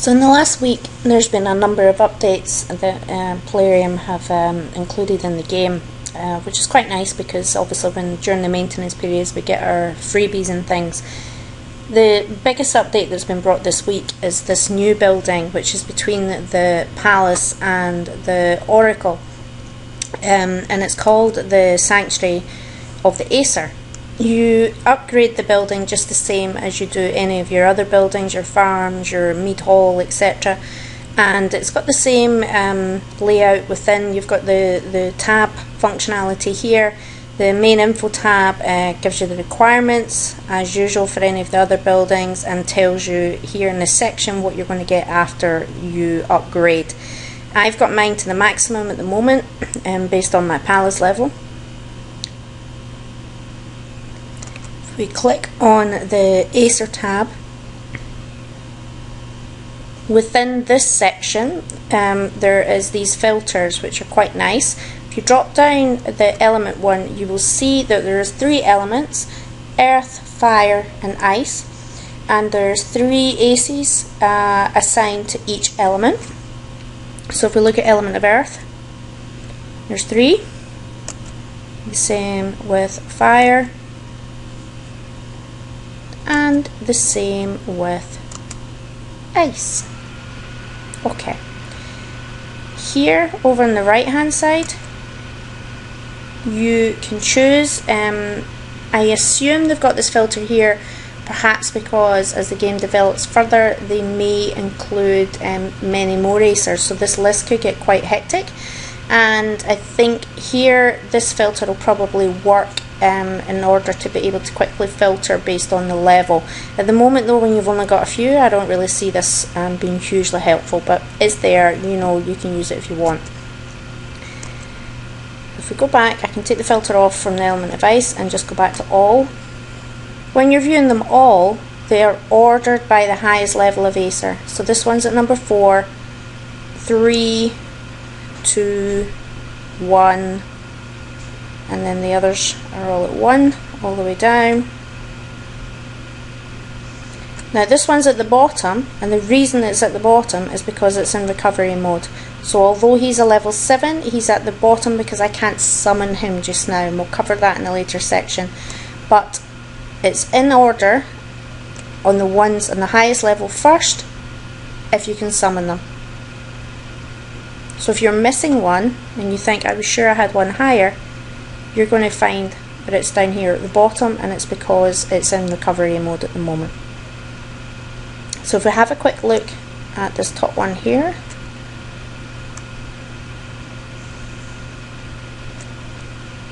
So in the last week there's been a number of updates that Plarium have included in the game, which is quite nice because obviously during the maintenance periods we get our freebies and things. The biggest update that's been brought this week is this new building, which is between the palace and the oracle, and it's called the Sanctuary of the Aesir. You upgrade the building just the same as you do any of your other buildings, your farms, your meat hall, etc. And it's got the same layout within. You've got the tab functionality here. The main info tab gives you the requirements as usual for any of the other buildings, and tells you here in this section what you're going to get after you upgrade. I've got mine to the maximum at the moment based on my palace level. If we click on the Aesir tab, within this section there is these filters which are quite nice. If you drop down the element one, you will see that there's 3 elements: earth, fire and ice, and there's 3 aces assigned to each element. So if we look at element of earth, there's 3, the same with fire, and the same with ice. Okay, here over on the right hand side you can choose, I assume they've got this filter here perhaps because as the game develops further they may include many more Aesir, so this list could get quite hectic, and I think here this filter will probably work in order to be able to quickly filter based on the level. At the moment though, when you've only got a few, I don't really see this being hugely helpful, but it's there, you know, you can use it if you want. If we go back, I can take the filter off from the element of ice and just go back to all. When you're viewing them all, they are ordered by the highest level of Aesir. So this one's at number 4, 3, 2, 1, and then the others are all at 1, all the way down. Now this one's at the bottom, and the reason it's at the bottom is because it's in recovery mode. So although he's a level 7, he's at the bottom because I can't summon him just now, and we'll cover that in a later section. But it's in order on the ones on the highest level first, if you can summon them. So if you're missing one, and you think I was sure I had one higher, you're going to find that it's down here at the bottom, and it's because it's in recovery mode at the moment. So if we have a quick look at this top one here,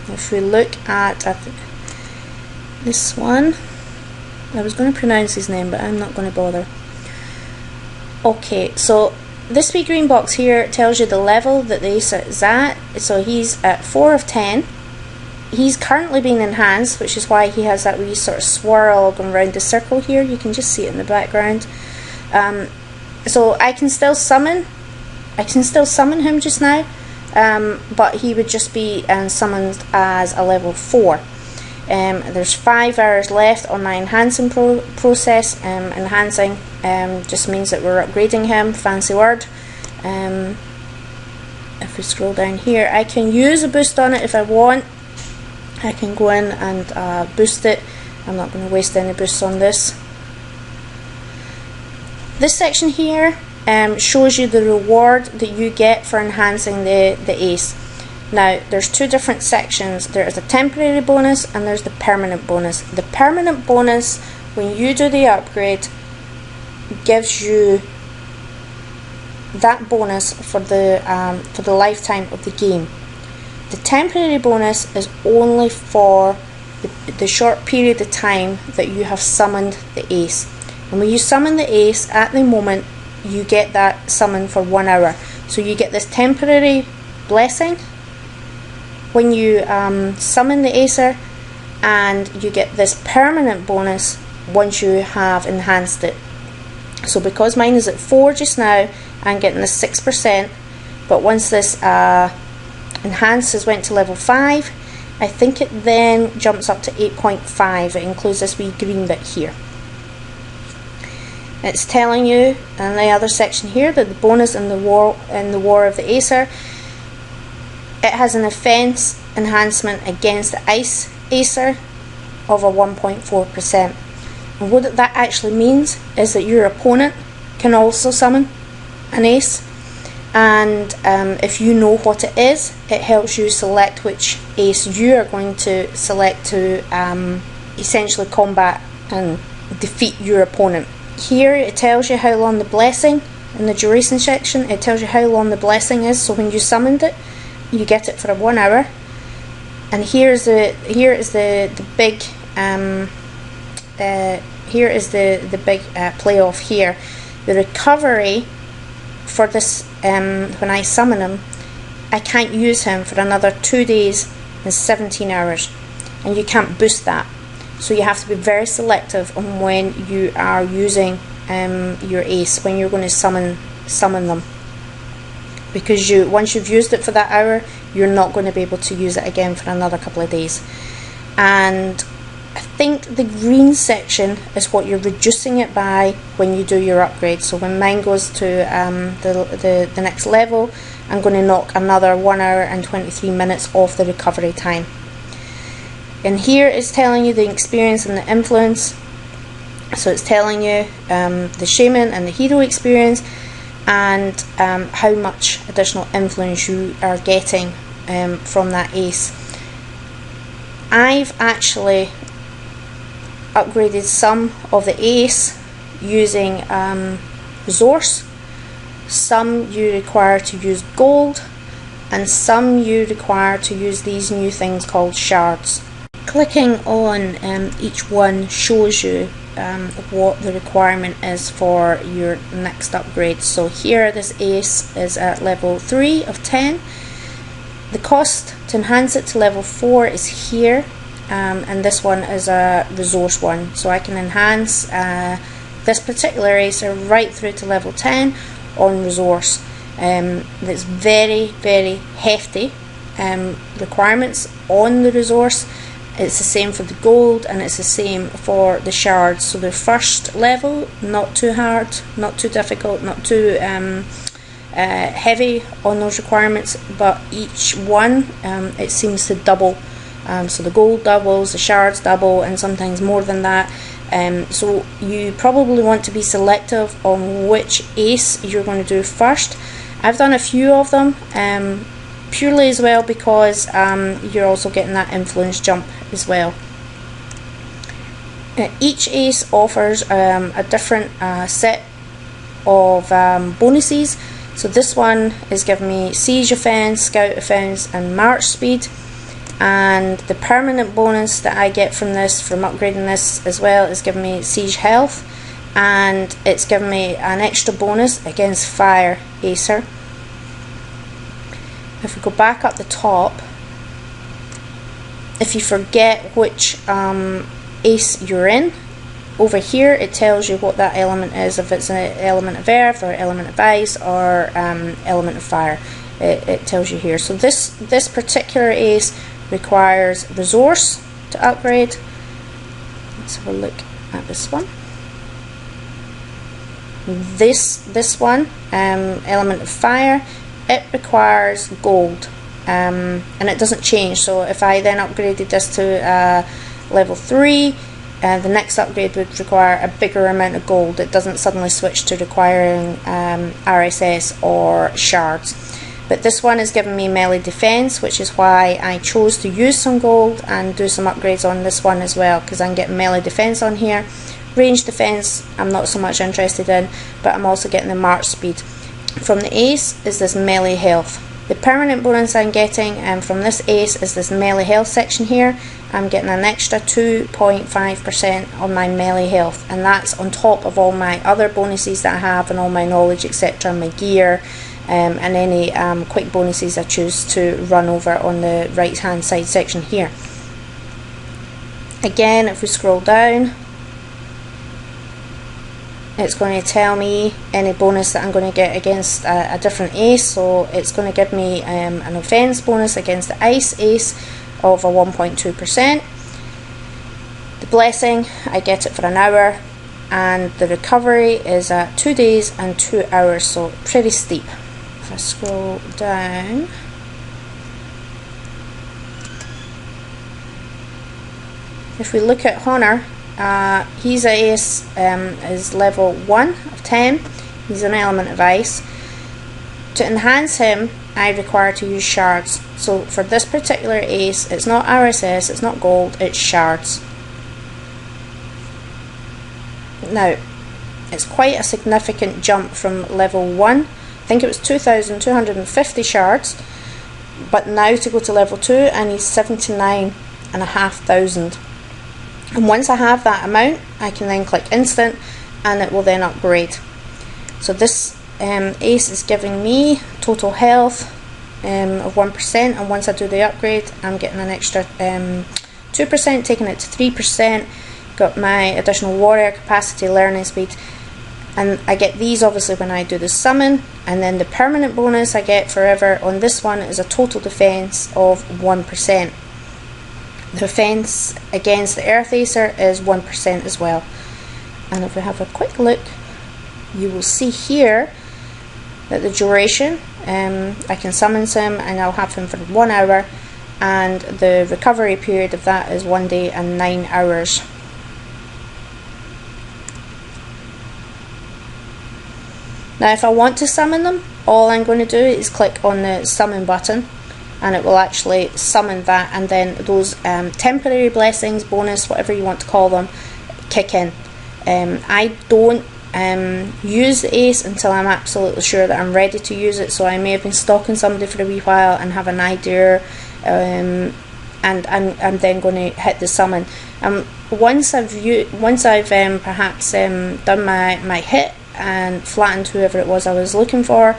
if we look at this one, I was going to pronounce his name but I'm not going to bother. Okay, so this wee green box here tells you the level that the Aesir is at. So he's at 4 of 10. He's currently being enhanced, which is why he has that wee sort of swirl going around the circle here. You can just see it in the background. So I can still summon him just now, but he would just be summoned as a level 4. There's 5 hours left on my enhancing process. Enhancing just means that we're upgrading him, fancy word. If we scroll down here, I can use a boost on it if I want. I can go in and boost it. I'm not going to waste any boosts on this. This section here shows you the reward that you get for enhancing the ace. Now there's 2 different sections. There is a temporary bonus and there's the permanent bonus. The permanent bonus, when you do the upgrade, gives you that bonus for the lifetime of the game. The temporary bonus is only for the short period of time that you have summoned the ace. And when you summon the ace, at the moment you get that summon for 1 hour. So you get this temporary blessing when you summon the Aesir, and you get this permanent bonus once you have enhanced it. So because mine is at 4 just now, I'm getting this 6%, but once this enhances went to level 5, I think it then jumps up to 8.5. It includes this wee green bit here. It's telling you in the other section here that the bonus in the War of the Aesir, it has an offense enhancement against the Ice Aesir of a 1.4%. And what that actually means is that your opponent can also summon an ace, and if you know what it is, it helps you select which ace you are going to select to essentially combat and defeat your opponent. Here it tells you how long the blessing, in the duration section it tells you how long the blessing is, so when you summoned it you get it for 1 hour. And here is the big playoff here. The recovery for this, when I summon him, I can't use him for another 2 days and 17 hours, and you can't boost that. So you have to be very selective on when you are using your ace, when you're going to summon them, because once you've used it for that hour, you're not going to be able to use it again for another couple of days. And I think the green section is what you're reducing it by when you do your upgrade. So when mine goes to the next level, I'm going to knock another 1 hour and 23 minutes off the recovery time. And here it's telling you the experience and the influence. So it's telling you the shaman and the hero experience, and how much additional influence you are getting from that ace. I've actually upgraded some of the ace using resource. Some you require to use gold, and some you require to use these new things called shards. Clicking on each one shows you what the requirement is for your next upgrade. So here this ace is at level 3 of 10. The cost to enhance it to level 4 is here, and this one is a resource one. So I can enhance this particular acer right through to level 10 on resource. That's very, very hefty requirements on the resource. It's the same for the gold, and it's the same for the shards. So the first level, not too hard, not too difficult, not too heavy on those requirements, but each one it seems to double. So the gold doubles, the shards double, and sometimes more than that. So you probably want to be selective on which ace you're going to do first. I've done a few of them, purely as well because you're also getting that influence jump as well. Each ace offers a different set of bonuses. So this one is giving me siege offense, scout offense, and march speed. And the permanent bonus that I get from this, from upgrading this as well, is giving me siege health, and it's giving me an extra bonus against fire Aesir. If we go back up the top, if you forget which ace you're in, over here it tells you what that element is, if it's an element of earth or element of ice or element of fire. It tells you here. So this particular ace requires resource to upgrade. Let's have a look at this one. This one, element of fire, it requires gold, and it doesn't change. So if I then upgraded this to level 3, the next upgrade would require a bigger amount of gold. It doesn't suddenly switch to requiring RSS or shards. But this one is giving me melee defense, which is why I chose to use some gold and do some upgrades on this one as well, because I'm getting melee defense on here. Range defense I'm not so much interested in, but I'm also getting the march speed. From the ace is this melee health. The permanent bonus I'm getting from this ace is this melee health section here. I'm getting an extra 2.5% on my melee health, and that's on top of all my other bonuses that I have and all my knowledge, etc., my gear, and any quick bonuses I choose to run over on the right hand side section here. Again, if we scroll down, it's going to tell me any bonus that I'm going to get against a different ace. So it's going to give me an offense bonus against the ice ace of a 1.2%. The blessing, I get it for an hour. and the recovery is at 2 days and 2 hours, so pretty steep. If I scroll down, if we look at Honor, he's a ace, is level 1 of 10. He's an element of ice. To enhance him, I require to use shards. So for this particular ace, it's not RSS, it's not gold, it's shards. Now, it's quite a significant jump from level 1. I think it was 2,250 shards, but now to go to level 2, I need 79,500. And once I have that amount, I can then click instant and it will then upgrade. So this ace is giving me total health of 1%, and once I do the upgrade, I'm getting an extra 2%, taking it to 3%. Got my additional warrior capacity, learning speed, and I get these obviously when I do the summon. And then the permanent bonus I get forever on this one is a total defense of 1%. The defense against the Earth Aesir is 1% as well. And if we have a quick look, you will see here that the duration, I can summon him and I'll have him for 1 hour, and the recovery period of that is 1 day and 9 hours. Now if I want to summon them, all I'm going to do is click on the summon button and it will actually summon that, and then those temporary blessings, bonus, whatever you want to call them, kick in. I don't use the ace until I'm absolutely sure that I'm ready to use it, so I may have been stalking somebody for a wee while and have an idea, and I'm then going to hit the summon. Once I've perhaps done my hit and flattened whoever it was I was looking for,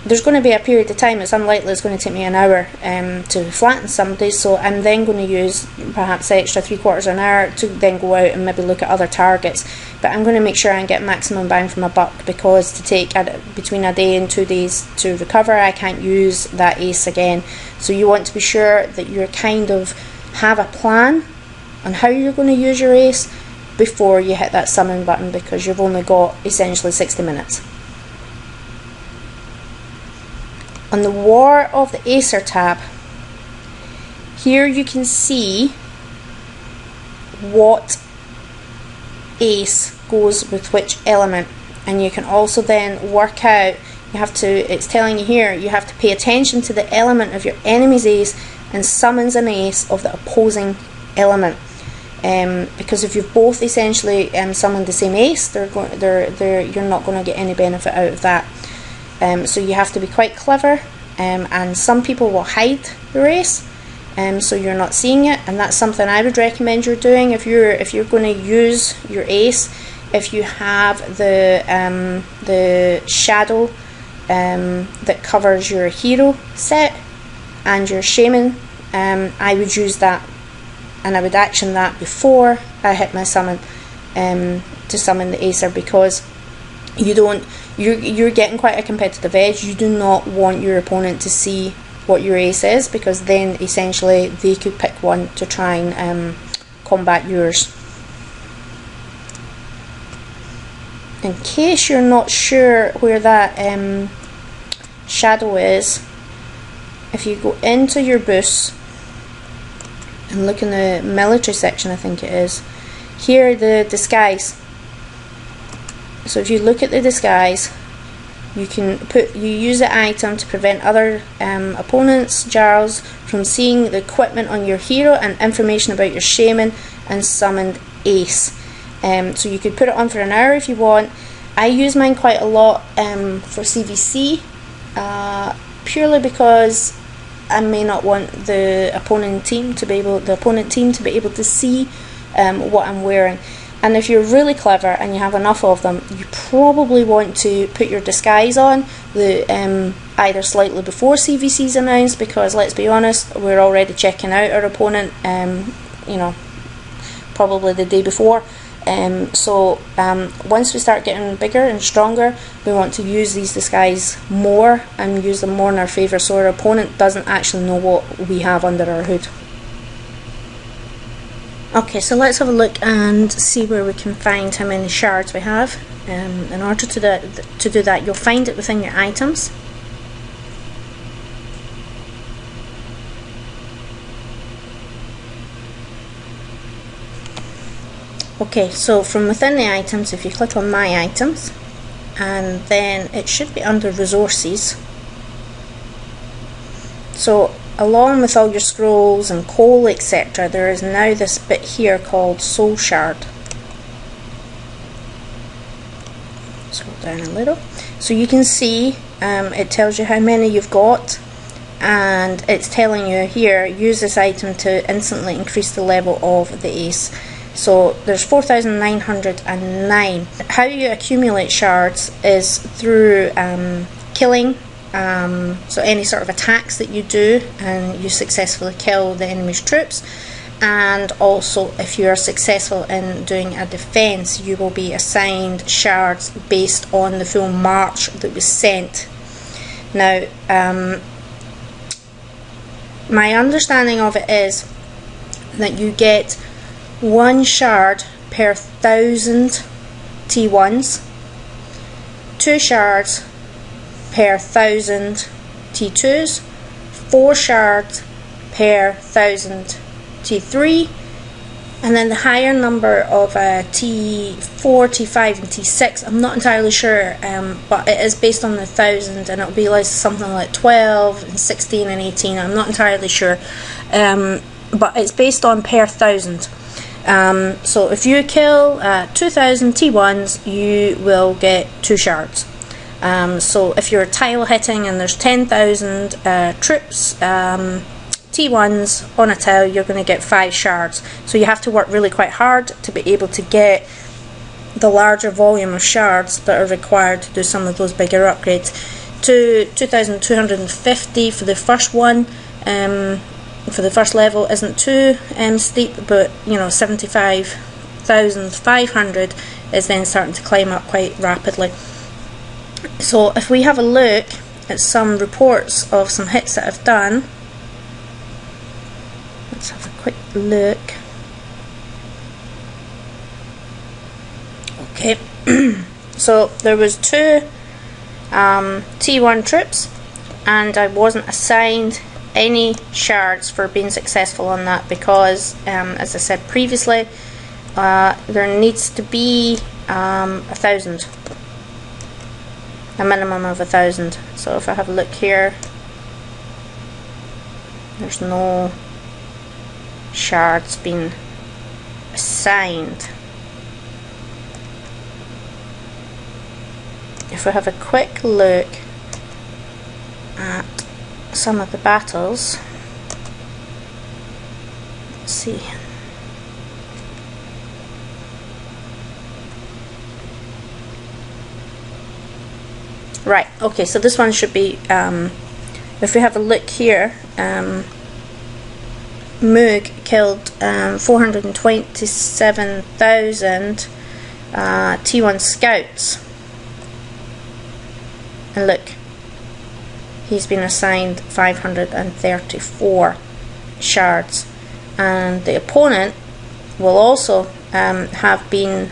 there's going to be a period of time. It's unlikely it's going to take me an hour to flatten somebody, so I'm then going to use perhaps the extra 3/4 an hour to then go out and maybe look at other targets. But I'm going to make sure I get maximum bang for my buck, because to take between a day and 2 days to recover, I can't use that ace again. So you want to be sure that you kind of have a plan on how you're going to use your ace before you hit that summon button, because you've only got essentially 60 minutes. On the War of the Aesir tab, here you can see what ace goes with which element, and you can also then work out, it's telling you here, you have to pay attention to the element of your enemy's ace and summons an ace of the opposing element. Because if you've both essentially summoned the same ace, you're not going to get any benefit out of that. So you have to be quite clever, and some people will hide the ace, so you're not seeing it, and that's something I would recommend you're doing if you're going to use your ace. If you have the shadow that covers your hero set and your shaman, I would use that, and I would action that before I hit my summon to summon the Aesir, because you're getting quite a competitive edge. You do not want your opponent to see what your ace is, because then essentially they could pick one to try and combat yours. In case you're not sure where that shadow is, if you go into your boosts and look in the military section, I think it is, here the disguise. So if you look at the disguise, you use the item to prevent other opponents, Jarls, from seeing the equipment on your hero and information about your shaman and summoned ace. So you could put it on for an hour if you want. I use mine quite a lot for CVC, purely because I may not want the opponent team to be able to see what I'm wearing. And if you're really clever and you have enough of them, you probably want to put your disguise on either slightly before CVC's announced, because let's be honest, we're already checking out our opponent, probably the day before. Once we start getting bigger and stronger, we want to use these disguises more and use them more in our favour, so our opponent doesn't actually know what we have under our hood. Okay, so let's have a look and see where we can find how many shards we have. In order to do that, you'll find it within your items. Okay, so from within the items, if you click on My Items, and then it should be under Resources. So along with all your scrolls and coal, etc., there is now this bit here called Soul Shard. Scroll down a little. So you can see it tells you how many you've got, and it's telling you here, use this item to instantly increase the level of the ace. So there's 4,909. How you accumulate shards is through killing, so any sort of attacks that you do and you successfully kill the enemy's troops, and also if you are successful in doing a defense, you will be assigned shards based on the full march that was sent. Now, my understanding of it is that you get 1 shard per 1,000 T1s, 2 shards per 1,000 T2s, 4 shards per 1,000 T3, and then the higher number of T4, T5 and T6, I'm not entirely sure, but it is based on the 1,000, and it'll be like something like 12 and 16 and 18, I'm not entirely sure, but it's based on per 1,000. So if you kill 2,000 T1s, you will get 2 shards. So if you're tile hitting and there's 10,000 troops, T1s on a tile, you're going to get 5 shards. So you have to work really quite hard to be able to get the larger volume of shards that are required to do some of those bigger upgrades. To 2,250 for the first one. For the first level isn't too steep, but you know, 75,500 is then starting to climb up quite rapidly. So if we have a look at some reports of some hits that I've done, let's have a quick look. Okay, so there was 2 T1 troops, and I wasn't assigned any shards for being successful on that because, as I said previously, there needs to be 1,000, a minimum of 1,000. So if I have a look here, there's no shards being assigned. If we have a quick look at some of the battles, let's see. Right, okay, so this one should be, if we have a look here, Moog killed 427,000 T1 scouts, and look, he's been assigned 534 shards, and the opponent will also have been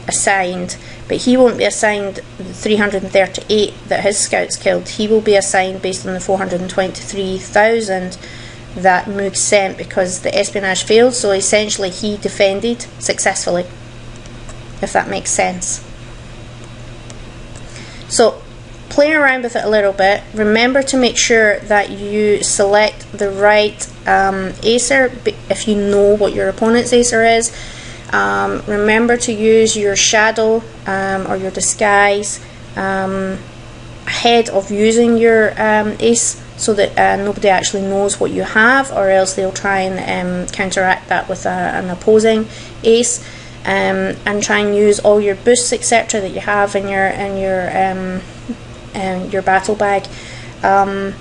assigned, but he won't be assigned the 338 that his scouts killed. He will be assigned based on the 423,000 that Moog sent because the espionage failed, so essentially he defended successfully, if that makes sense. So playing around with it a little bit, remember to make sure that you select the right Aesir if you know what your opponent's Aesir is. Remember to use your shadow or your disguise ahead of using your ace, so that nobody actually knows what you have, or else they'll try and counteract that with an opposing ace, and try and use all your boosts, etc., that you have in your battle bag, and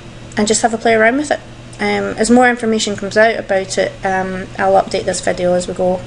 just have a play around with it. As more information comes out about it, I'll update this video as we go.